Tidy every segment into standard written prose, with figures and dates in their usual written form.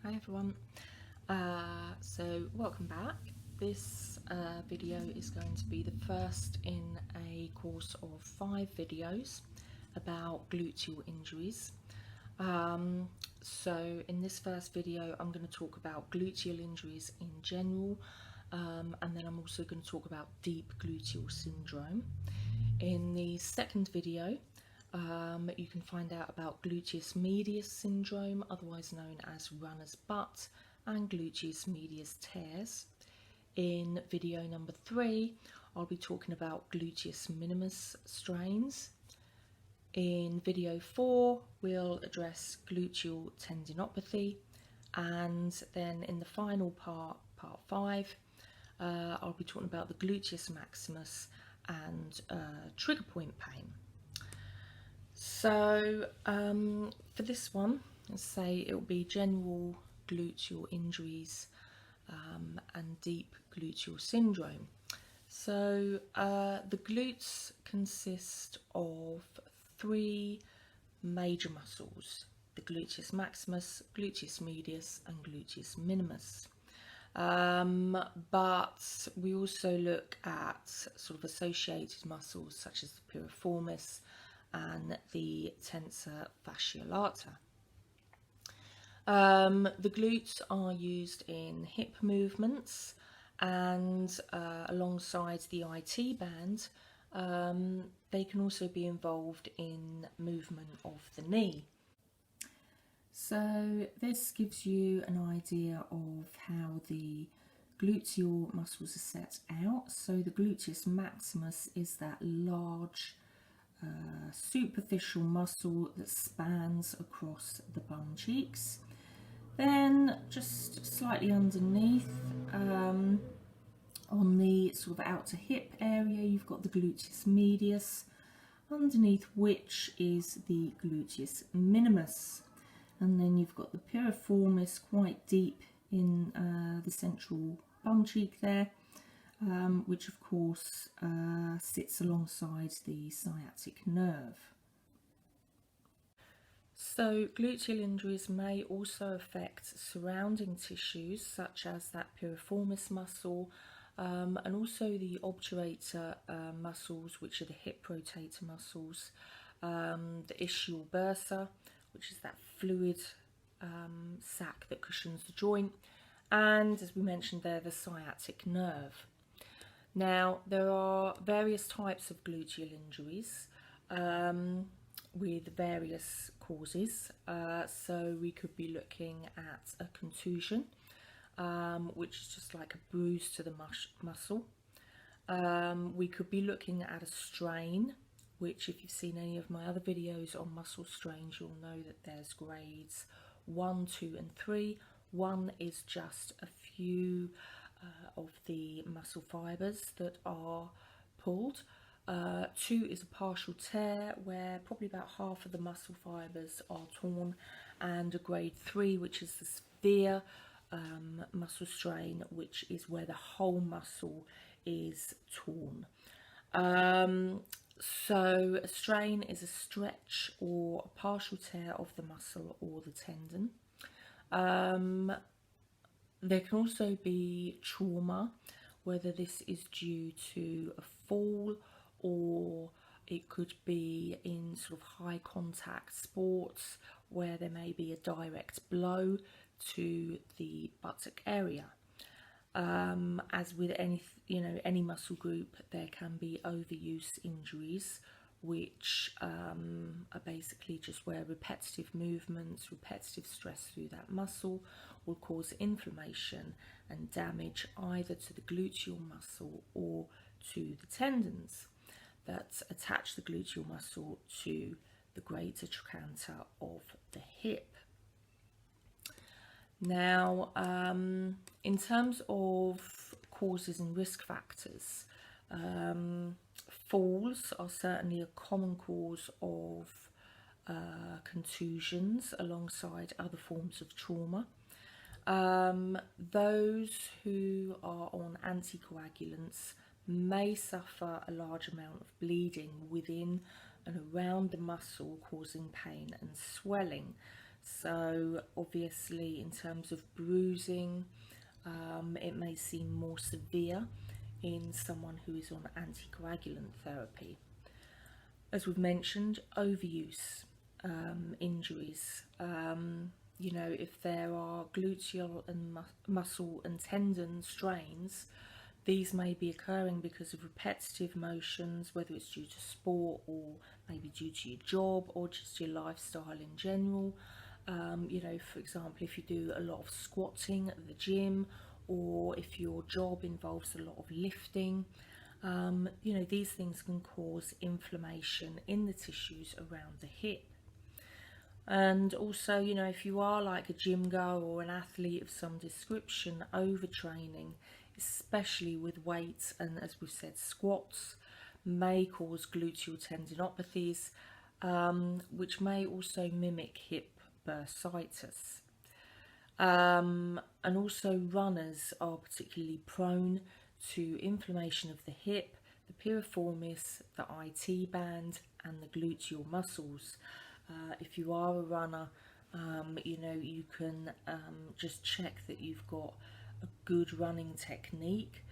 Hi everyone. So welcome back. This video is going to be the first in a course of 5 videos about gluteal injuries. So in this first video I'm going to talk about gluteal injuries in general, and then I'm also going to talk about deep gluteal syndrome. In the second video you can find out about Gluteus Medius syndrome, otherwise known as runner's butt, and Gluteus Medius tears. In video number 3, I'll be talking about Gluteus Minimus strains. In video 4, we'll address gluteal tendinopathy, and then in the final part 5, I'll be talking about the Gluteus Maximus and trigger point pain. So for this one, let's say it will be general gluteal injuries and deep gluteal syndrome. So the glutes consist of 3 major muscles: the Gluteus Maximus, Gluteus Medius and Gluteus Minimus. But we also look at sort of associated muscles such as the piriformis and the tensor fasciae lata. The glutes are used in hip movements, and alongside the IT band, they can also be involved in movement of the knee. So this gives you an idea of how the gluteal muscles are set out. So the Gluteus Maximus is that large superficial muscle that spans across the bum cheeks. Then just slightly underneath, on the sort of outer hip area, you've got the Gluteus Medius, underneath which is the Gluteus Minimus. And then you've got the piriformis quite deep in the central bum cheek there, which of course sits alongside the sciatic nerve. So gluteal injuries may also affect surrounding tissues such as that piriformis muscle, and also the obturator muscles, which are the hip rotator muscles, the ischial bursa, which is that fluid sac that cushions the joint, and as we mentioned there, the sciatic nerve. Now, there are various types of gluteal injuries with various causes. So we could be looking at a contusion, which is just like a bruise to the muscle. We could be looking at a strain, which if you've seen any of my other videos on muscle strains, you'll know that there's grades 1, 2 and 3. 1 is just a few of the muscle fibres that are pulled. 2 is a partial tear where probably about half of the muscle fibres are torn, and a grade 3, which is the severe muscle strain, which is where the whole muscle is torn. So a strain is a stretch or a partial tear of the muscle or the tendon. There can also be trauma, whether this is due to a fall or it could be in sort of high contact sports where there may be a direct blow to the buttock area. As with any muscle group, there can be overuse injuries, which are basically just where repetitive movements, repetitive stress through that muscle will cause inflammation and damage either to the gluteal muscle or to the tendons that attach the gluteal muscle to the greater trochanter of the hip. Now, in terms of causes and risk factors, falls are certainly a common cause of contusions alongside other forms of trauma. Those who are on anticoagulants may suffer a large amount of bleeding within and around the muscle, causing pain and swelling. So obviously in terms of bruising, it may seem more severe in someone who is on anticoagulant therapy. As we've mentioned, overuse injuries. You know, if there are gluteal and muscle and tendon strains, these may be occurring because of repetitive motions, whether it's due to sport or maybe due to your job or just your lifestyle in general. You know, for example, if you do a lot of squatting at the gym, or if your job involves a lot of lifting, you know, these things can cause inflammation in the tissues around the hip. And also, you know, if you are like a gym goer or an athlete of some description, overtraining, especially with weights and, as we've said, squats, may cause gluteal tendinopathies, which may also mimic hip bursitis. And also runners are particularly prone to inflammation of the hip, the piriformis, the IT band, and the gluteal muscles. If you are a runner, you know, you can just check that you've got a good running technique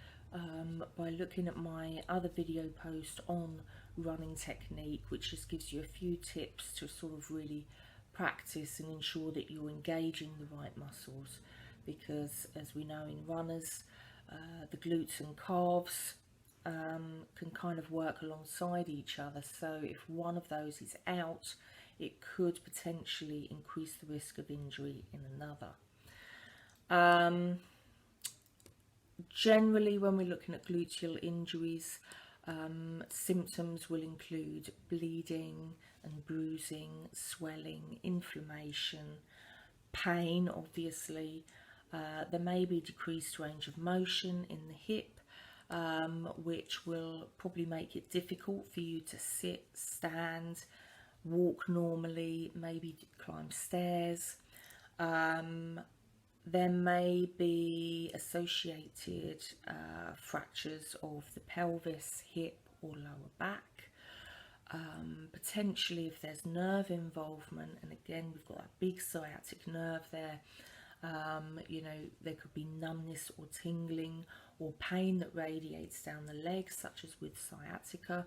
by looking at my other video post on running technique, which just gives you a few tips to sort of really practice and ensure that you're engaging the right muscles, because as we know in runners, the glutes and calves can kind of work alongside each other. So if one of those is out, it could potentially increase the risk of injury in another. Generally, when we're looking at gluteal injuries, symptoms will include bleeding and bruising, swelling, inflammation, pain, obviously. There may be decreased range of motion in the hip, which will probably make it difficult for you to sit, stand, walk normally, maybe climb stairs. There may be associated fractures of the pelvis, hip or lower back. Potentially if there's nerve involvement, and again we've got that big sciatic nerve there, you know, there could be numbness or tingling or pain that radiates down the legs, such as with sciatica.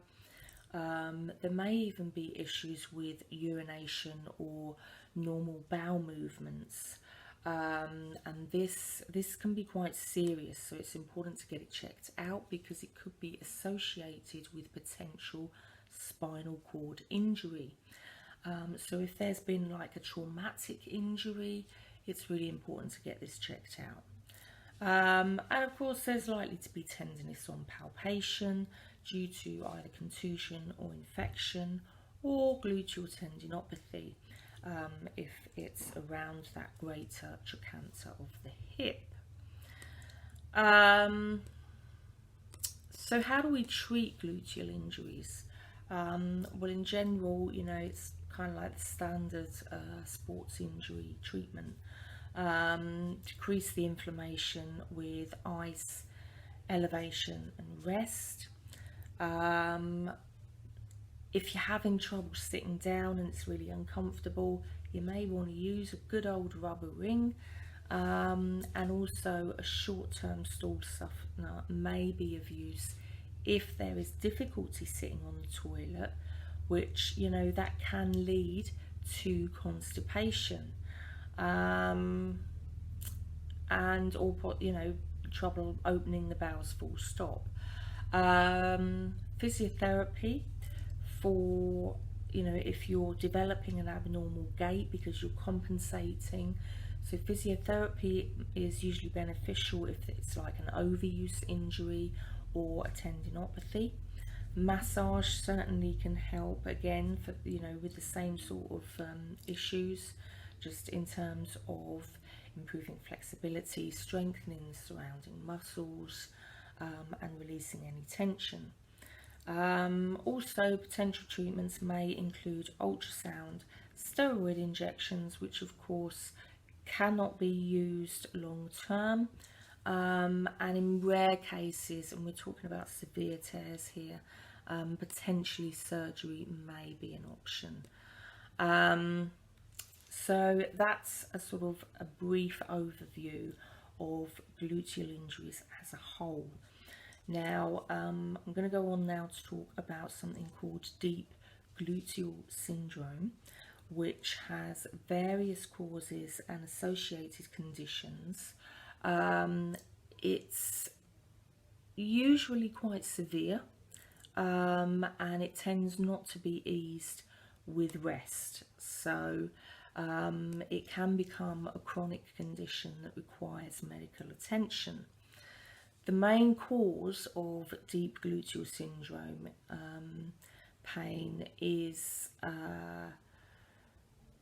There may even be issues with urination or normal bowel movements, and this can be quite serious, so it's important to get it checked out because it could be associated with potential spinal cord injury. So if there's been like a traumatic injury, it's really important to get this checked out. And of course there's likely to be tenderness on palpation due to either contusion or infection, or gluteal tendinopathy if it's around that greater trochanter of the hip. So how do we treat gluteal injuries? Well, in general, you know, it's kind of like the standard sports injury treatment. Decrease the inflammation with ice, elevation and rest. If you're having trouble sitting down and it's really uncomfortable, you may want to use a good old rubber ring, and also a short-term stool softener may be of use if there is difficulty sitting on the toilet, which, you know, that can lead to constipation, and or, you know, trouble opening the bowels full stop. Physiotherapy for, you know, if you're developing an abnormal gait because you're compensating. So physiotherapy is usually beneficial if it's like an overuse injury or a tendinopathy. Massage certainly can help, again, for, you know, with the same sort of issues, just in terms of improving flexibility, strengthening the surrounding muscles, and releasing any tension. Also, potential treatments may include ultrasound, steroid injections, which of course cannot be used long term, and in rare cases, and we're talking about severe tears here, potentially surgery may be an option. So that's a sort of a brief overview of gluteal injuries as a whole. Now, I'm going to go on now to talk about something called deep gluteal syndrome, which has various causes and associated conditions. It's usually quite severe, and it tends not to be eased with rest. So it can become a chronic condition that requires medical attention. The main cause of deep gluteal syndrome pain is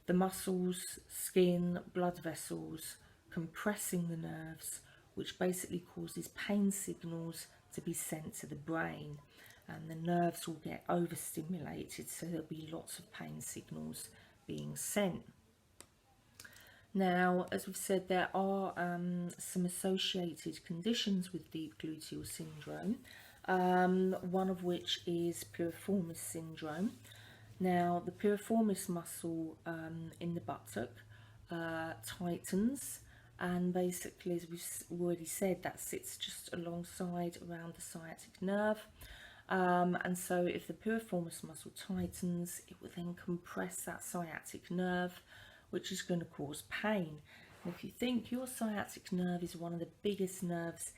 the muscles, skin, blood vessels compressing the nerves, which basically causes pain signals to be sent to the brain, and the nerves will get overstimulated, so there'll be lots of pain signals being sent. Now, as we've said, there are some associated conditions with deep gluteal syndrome, one of which is Piriformis syndrome. Now, the piriformis muscle in the buttock tightens, and basically, as we've already said, that sits just alongside around the sciatic nerve. And so if the piriformis muscle tightens, it will then compress that sciatic nerve, which is going to cause pain. And if you think your sciatic nerve is one of the biggest nerves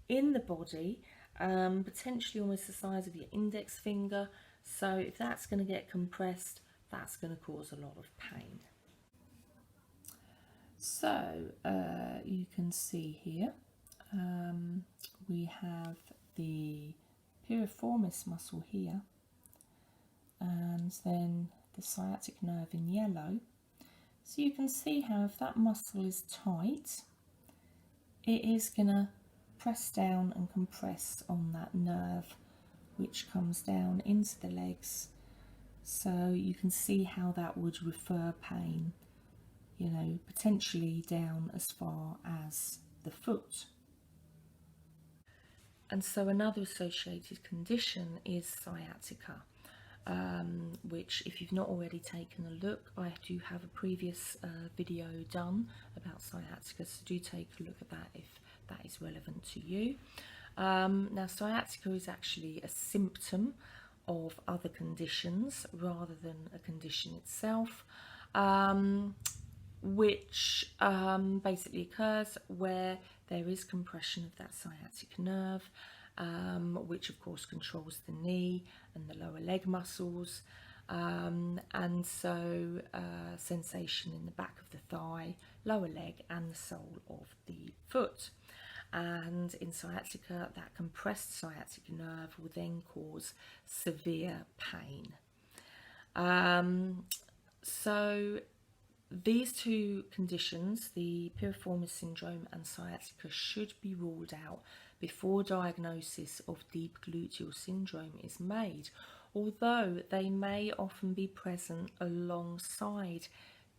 in the body, potentially almost the size of your index finger, so if that's going to get compressed, that's going to cause a lot of pain. So you can see here we have the piriformis muscle here, and then the sciatic nerve in yellow. So you can see how if that muscle is tight, it is going to press down and compress on that nerve, which comes down into the legs. So you can see how that would refer pain, you know, potentially down as far as the foot. And so another associated condition is sciatica, which, if you've not already taken a look, I do have a previous video done about sciatica, so do take a look at that if that is relevant to you. Now, sciatica is actually a symptom of other conditions rather than a condition itself, which basically occurs where there is compression of that sciatic nerve, which of course controls the knee and the lower leg muscles, and so sensation in the back of the thigh, lower leg and the sole of the foot. And in sciatica, that compressed sciatic nerve will then cause severe pain. So these two conditions, the Piriformis syndrome and sciatica, should be ruled out before diagnosis of deep gluteal syndrome is made, although they may often be present alongside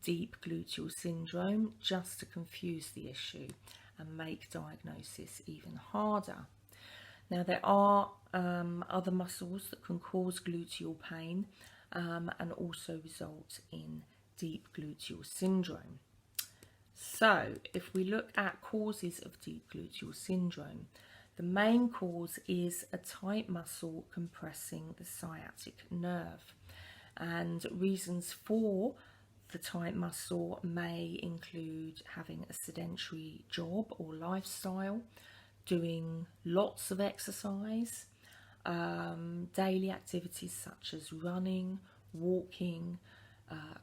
deep gluteal syndrome just to confuse the issue and make diagnosis even harder. Now, there are other muscles that can cause gluteal pain and also result in deep gluteal syndrome. So if we look at causes of deep gluteal syndrome, the main cause is a tight muscle compressing the sciatic nerve, and reasons for the tight muscle may include having a sedentary job or lifestyle, doing lots of exercise, daily activities such as running, walking,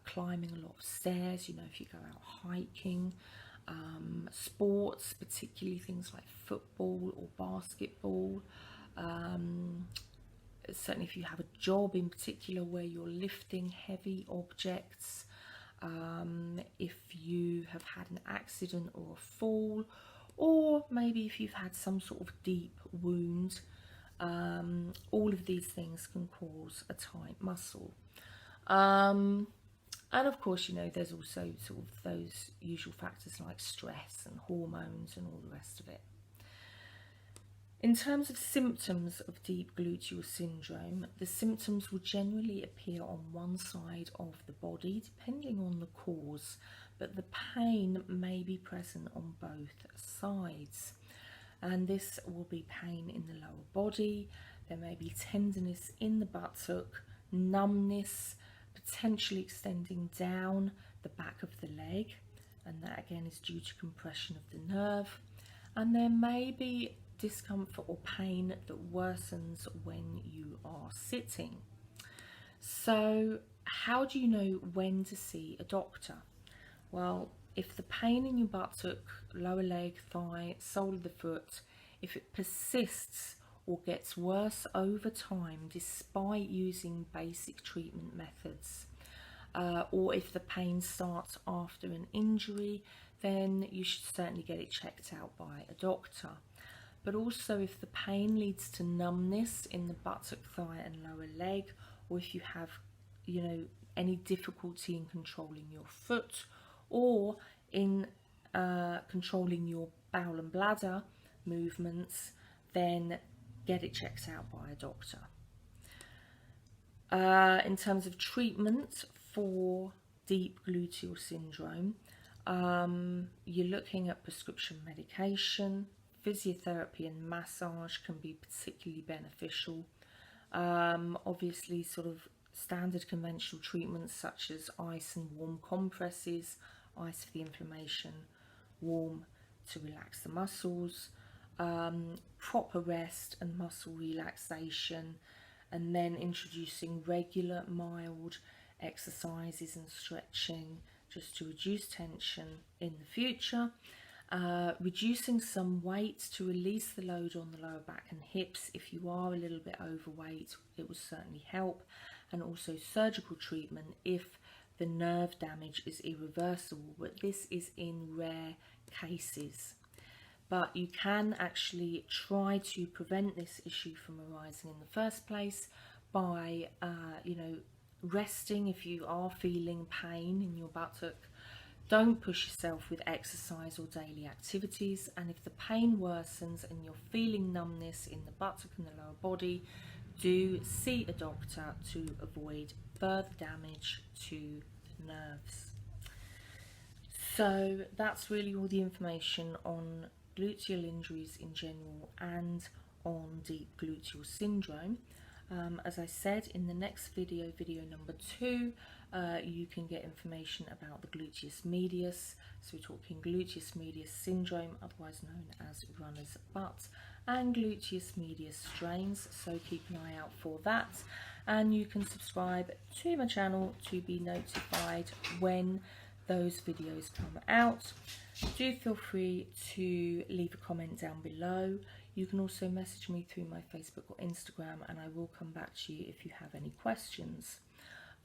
climbing a lot of stairs, you know, if you go out hiking, sports, particularly things like football or basketball, certainly if you have a job in particular where you're lifting heavy objects, if you have had an accident or a fall, or maybe if you've had some sort of deep wound, all of these things can cause a tight muscle. And of course, you know, there's also sort of those usual factors like stress and hormones and all the rest of it. In terms of symptoms of deep gluteal syndrome, the symptoms will generally appear on one side of the body, depending on the cause, but the pain may be present on both sides. And this will be pain in the lower body. There may be tenderness in the buttock, numbness, potentially extending down the back of the leg, and that again is due to compression of the nerve. And there may be discomfort or pain that worsens when you are sitting. So how do you know when to see a doctor? Well, if the pain in your buttock, lower leg, thigh, sole of the foot, if it persists or gets worse over time despite using basic treatment methods, or if the pain starts after an injury, then you should certainly get it checked out by a doctor. But also if the pain leads to numbness in the buttock, thigh and lower leg, or if you have, any difficulty in controlling your foot or in controlling your bowel and bladder movements, then get it checked out by a doctor. In terms of treatment for deep gluteal syndrome, you're looking at prescription medication. Physiotherapy and massage can be particularly beneficial. Obviously, sort of standard conventional treatments such as ice and warm compresses, ice for the inflammation, warm to relax the muscles, proper rest and muscle relaxation, and then introducing regular mild exercises and stretching just to reduce tension in the future. Reducing some weight to release the load on the lower back and hips. If you are a little bit overweight, it will certainly help. And also surgical treatment if the nerve damage is irreversible, but this is in rare cases. But you can actually try to prevent this issue from arising in the first place by, resting if you are feeling pain in your buttock. Don't push yourself with exercise or daily activities, and if the pain worsens and you're feeling numbness in the buttock and the lower body, do see a doctor to avoid further damage to the nerves. So that's really all the information on gluteal injuries in general and on deep gluteal syndrome. As I said, in the next video number 2, you can get information about the gluteus medius. So we're talking gluteus medius syndrome, otherwise known as runner's butt, and gluteus medius strains. So keep an eye out for that, and you can subscribe to my channel to be notified when those videos come out. Do feel free to leave a comment down below. You can also message me through my Facebook or Instagram, and I will come back to you if you have any questions.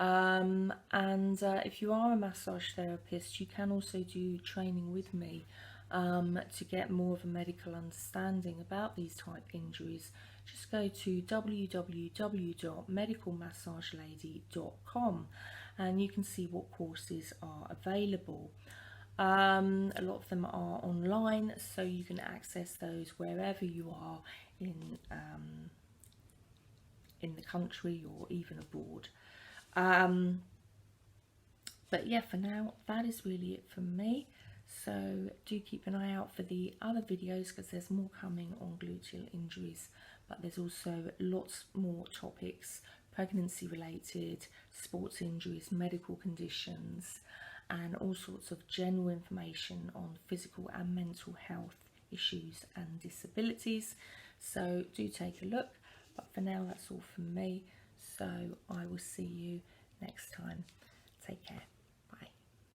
If you are a massage therapist, you can also do training with me to get more of a medical understanding about these type injuries. Just go to www.medicalmassagelady.com and you can see what courses are available. A lot of them are online, so you can access those wherever you are in the country or even abroad. But yeah, for now, that is really it from me. So do keep an eye out for the other videos, because there's more coming on gluteal injuries, but there's also lots more topics, pregnancy related, sports injuries, medical conditions, and all sorts of general information on physical and mental health issues and disabilities. So do take a look, but for now that's all from me. So I will see you next time. Take care.